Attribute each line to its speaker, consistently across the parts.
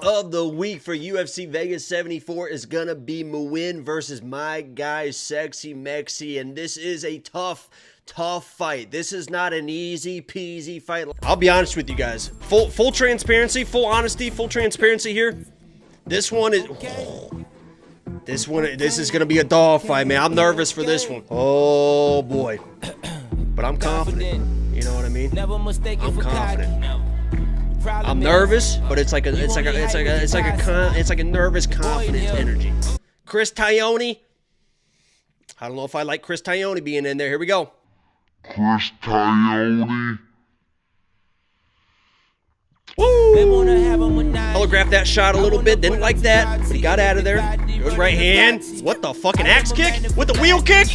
Speaker 1: of the week for UFC Vegas 74 is gonna be Muin versus my guy Sexy Mexy, and this is a tough fight. This is not an easy peasy fight. I'll be honest with you guys. Full transparency, full honesty, full transparency here. This is gonna be a dog fight, man. I'm nervous for this one. Oh boy, but I'm confident. You know what I mean? I'm confident. I'm nervous, but it's like a nervous confidence energy. Chris Taioni. I don't know if I like Chris Taioni being in there. Here we go.
Speaker 2: Chris Taioni.
Speaker 1: Woo! Holographed that shot a little bit. Didn't like that, but he got out of there. Good right hand. What the fucking axe kick? With the wheel kick?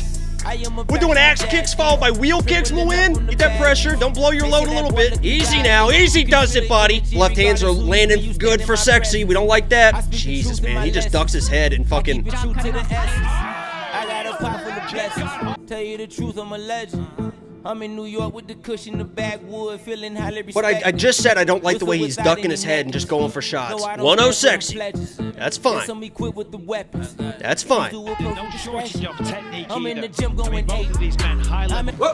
Speaker 1: We're doing axe kicks followed by wheel kicks, Muin. Get that pressure. Don't blow your load a little bit. Easy now. Easy does it, buddy. Left hands are landing good for Sexy. We don't like that. Jesus, man. He just ducks his head and fucking...
Speaker 3: Tell you the truth, I'm a legend. I'm in New York with the cushion, the backwood, feeling highly
Speaker 1: But I just said I don't like the way he's ducking his head and just going for shots. 1-0 Sexy. That's fine. That's fine.
Speaker 3: I'm in the gym going
Speaker 4: both of these men high level.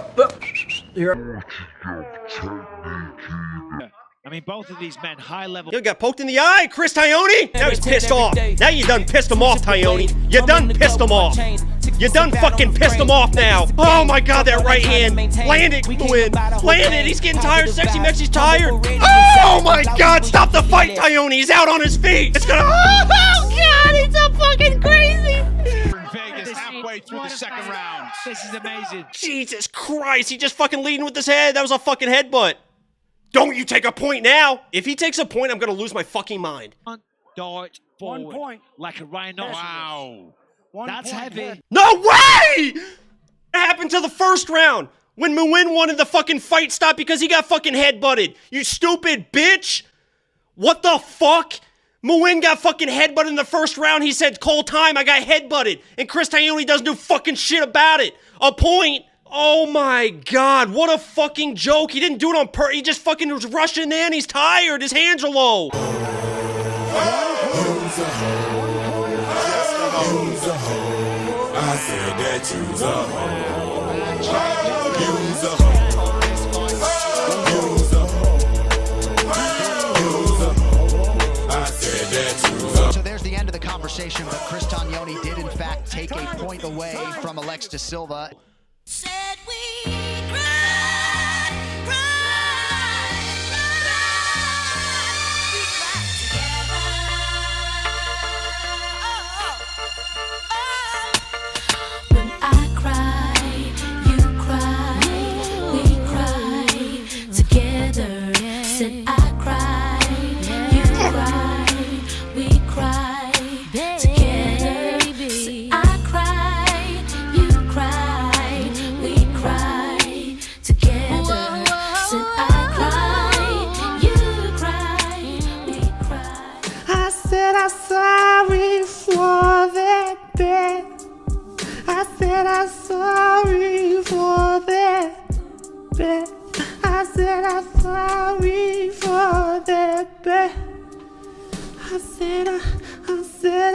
Speaker 4: I mean, both of these men high level.
Speaker 1: You got poked in the eye, Chris Taioni. Now he's pissed off. Now you done pissed him off, Taioni. You done pissed him off. You done fucking pissed him off now. Oh my God, that right hand. Land it, Muin. Land it. He's getting tired. Sexy Mexi's tired. Oh my God, stop the fight, Taioni. He's out on his feet. It's gonna. Oh God, he's so fucking crazy.
Speaker 4: Vegas halfway through the second round. This is amazing.
Speaker 1: Jesus Christ, he just fucking leading with his head. That was a fucking headbutt. Don't you take a point now. If he takes a point, I'm gonna lose my fucking mind.
Speaker 4: Dart forward.
Speaker 5: 1 point.
Speaker 4: Like a rhinoceros. Wow. That's heavy.
Speaker 1: No way! It happened to the first round when Muin wanted the fucking fight stop because he got fucking headbutted. You stupid bitch! What the fuck? Muin got fucking headbutted in the first round. He said, call time, I got headbutted. And Chris Taioni doesn't do fucking shit about it. A point. Oh my God, what a fucking joke. He didn't do it on purpose. He just fucking was rushing in. He's tired. His hands are low.
Speaker 6: So there's the end of the conversation, but Chris Taioni did in fact take a point away from Alexis Silva.
Speaker 7: Said we cry, cry, cry, we cry together. When I cry, you cry, we cry together. Said I cry, you cry, we cry together. Said I cry, you cry. We cry together. Said I cry, you cry, we cry.
Speaker 5: I said I'm sorry for that bed. I said I'm sorry for that bed. I said I'm sorry for that bed. I said I'm sorry for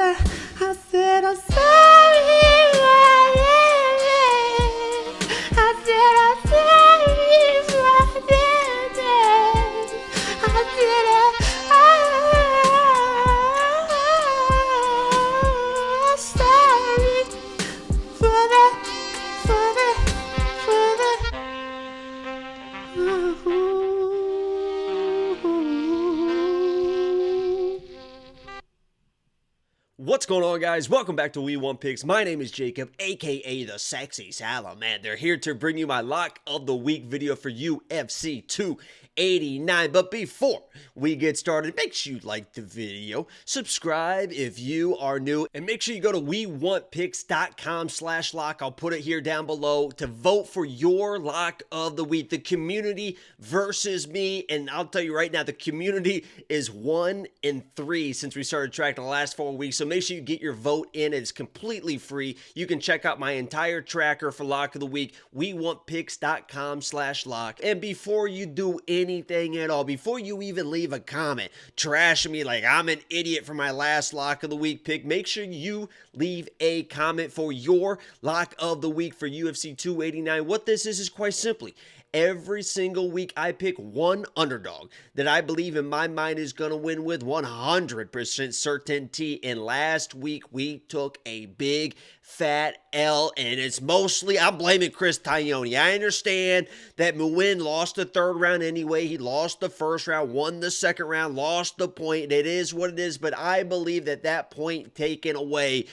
Speaker 1: What's going on, guys? Welcome back to We Want Picks. My name is Jacob, aka the Sexy Salamander, here to bring you my Lock of the Week video for UFC 289. But before we get started, make sure you like the video, subscribe if you are new, and make sure you go to WeWantPicks.com/lock. I'll put it here down below to vote for your Lock of the Week. The community versus me, and I'll tell you right now, the community is 1-3 since we started tracking the last 4 weeks. So make sure you get your vote in. It's completely free. You can check out my entire tracker for Lock of the Week, wewantpicks.com/lock. And before you do anything at all, before you even leave a comment trashing me like I'm an idiot for my last Lock of the Week pick, make sure you leave a comment for your Lock of the Week for UFC 289. What this is quite simply, every single week I pick one underdog that I believe in my mind is going to win with 100% certainty. And last week we took a big fat L, and it's mostly, I'm blaming Chris Tognoni. I understand that Nguyen lost the third round anyway. He lost the first round, won the second round, lost the point. It is what it is, but I believe that that point taken away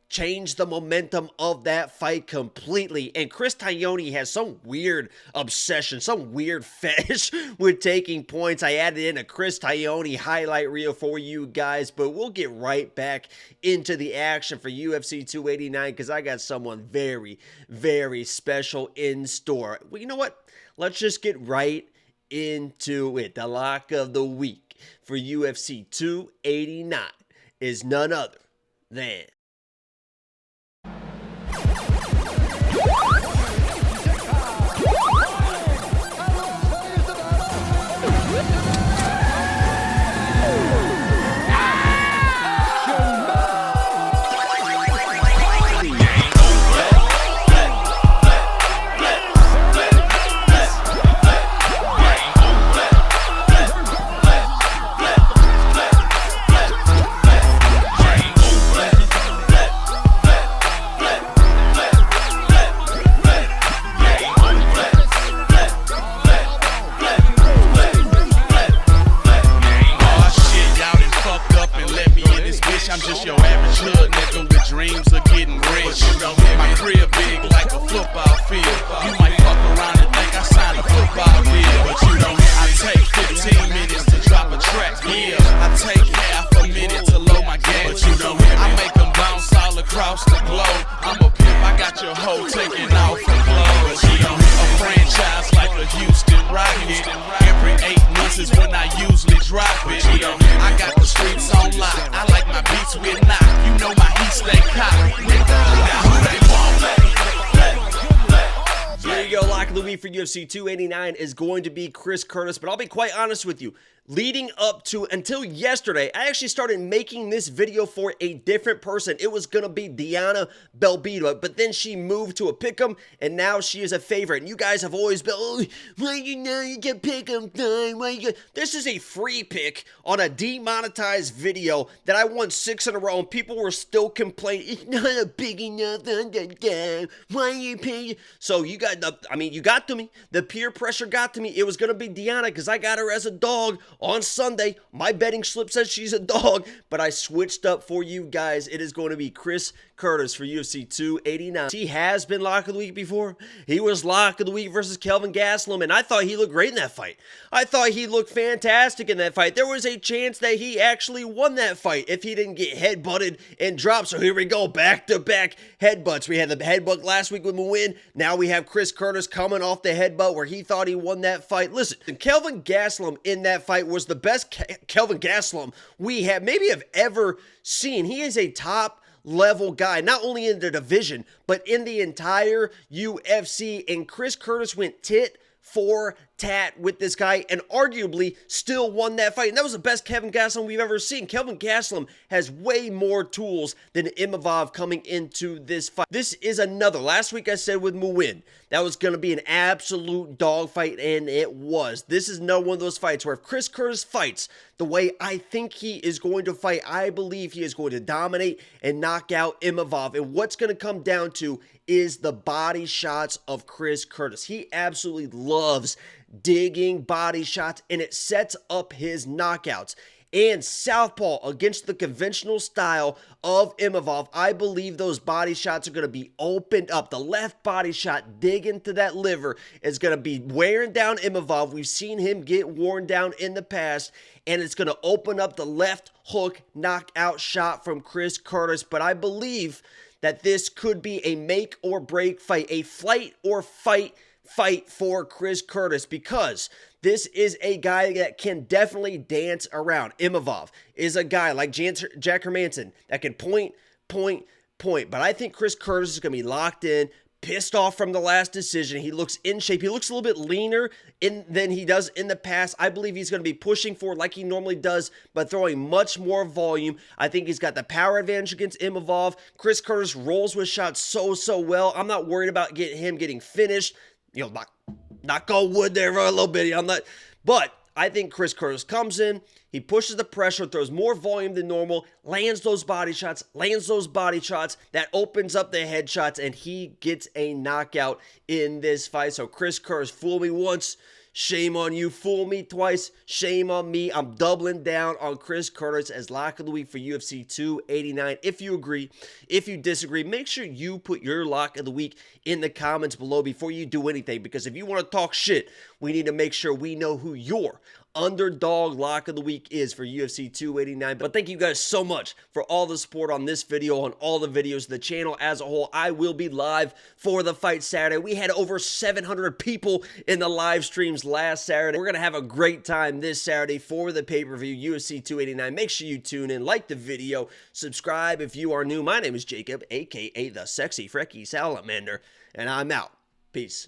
Speaker 1: changed the momentum of that fight completely. And Chris Tognoni has some weird obsession, some weird fetish with taking points. I added in a Chris Tognoni highlight reel for you guys, but we'll get right back into the action for UFC 289 because I got someone very, very special in store. Well, you know what? Let's just get right into it. The lock of the week for UFC 289 is none other than
Speaker 4: I'm just your average hood nigga with dreams of getting rich. My crib big like a football field. You might fuck around and think I signed a football deal, but you don't hear me. I take 15 minutes to drop a track, yeah. I take half a minute to load my gas, but you don't hear me. I make them bounce all across the globe. I'm a pimp, I got your hoe taking off her clothes, but you don't hear me. A franchise like a Houston Rocket. Every 8 months is when I usually drop it. I got the streets on lock. I like my beats with knock. You know my heat stay cocked. Now who they want?
Speaker 1: There you go. Lock of the week for UFC 289 is going to be Chris Curtis, but I'll be quite honest with you. Leading up to until yesterday, I actually started making this video for a different person. It was going to be Diana Belbita, but then she moved to a pick'em, and now she is a favorite. And you guys have always been, oh, why you know you get pick'em time? Why you This is a free pick on a demonetized video that I won 6 in a row, and people were still complaining, it's not a big enough underdog. Why are you paying? So you got, you got to me. The peer pressure got to me. It was going to be Diana because I got her as a dog. On Sunday, my betting slip says she's a dog, but I switched up for you guys. It is going to be Chris Curtis for UFC 289. He has been Lock of the Week before. He was Lock of the Week versus Kelvin Gastelum, and I thought he looked great in that fight. I thought he looked fantastic in that fight. There was a chance that he actually won that fight if he didn't get headbutted and dropped. So here we go, back-to-back headbutts. We had the headbutt last week with Nguyen. Now we have Chris Curtis coming off the headbutt where he thought he won that fight. Listen, Kelvin Gastelum in that fight was the best Kelvin Gastelum we have ever seen. He is a top level guy, not only in the division, but in the entire UFC. And Chris Curtis went tit for tat with this guy and arguably still won that fight. And that was the best Kelvin Gastelum we've ever seen. Kelvin Gastelum has way more tools than Imavov coming into this fight. This is another. Last week I said with Nguyen, that was going to be an absolute dogfight, and it was. This is no one of those fights where if Chris Curtis fights the way I think he is going to fight, I believe he is going to dominate and knock out Imavov. And what's going to come down to is the body shots of Chris Curtis. He absolutely loves digging body shots, and it sets up his knockouts. And southpaw against the conventional style of Imavov, I believe those body shots are going to be opened up. The left body shot dig into that liver is going to be wearing down Imavov. We've seen him get worn down in the past, and it's going to open up the left hook knockout shot from Chris Curtis. But I believe that this could be a make or break fight, a flight or fight fight for Chris Curtis because this is a guy that can definitely dance around. Imavov is a guy like Jack Hermanson that can point. But I think Chris Curtis is going to be locked in, pissed off from the last decision. He looks in shape. He looks a little bit leaner than he does in the past. I believe he's going to be pushing forward like he normally does, but throwing much more volume. I think he's got the power advantage against Imavov. Chris Curtis rolls with shots so well. I'm not worried about him getting finished. You know, knock on wood there for a little bit. But I think Chris Curtis comes in, he pushes the pressure, throws more volume than normal, lands those body shots, that opens up the headshots, and he gets a knockout in this fight. So Chris Curtis, fool me once, shame on you. Fool me twice, shame on me. I'm doubling down on Chris Curtis as lock of the week for UFC 289. If you agree, if you disagree, make sure you put your lock of the week in the comments below before you do anything, because if you want to talk shit, we need to make sure we know who your underdog lock of the week is for UFC 289. But thank you guys so much for all the support on this video, on all the videos of the channel as a whole. I will be live for the fight Saturday. We had over 700 people in the live streams last Saturday. We're going to have a great time this Saturday for the pay-per-view UFC 289. Make sure you tune in, like the video, subscribe if you are new. My name is Jacob, aka the Sexy Frecky Salamander, and I'm out. Peace.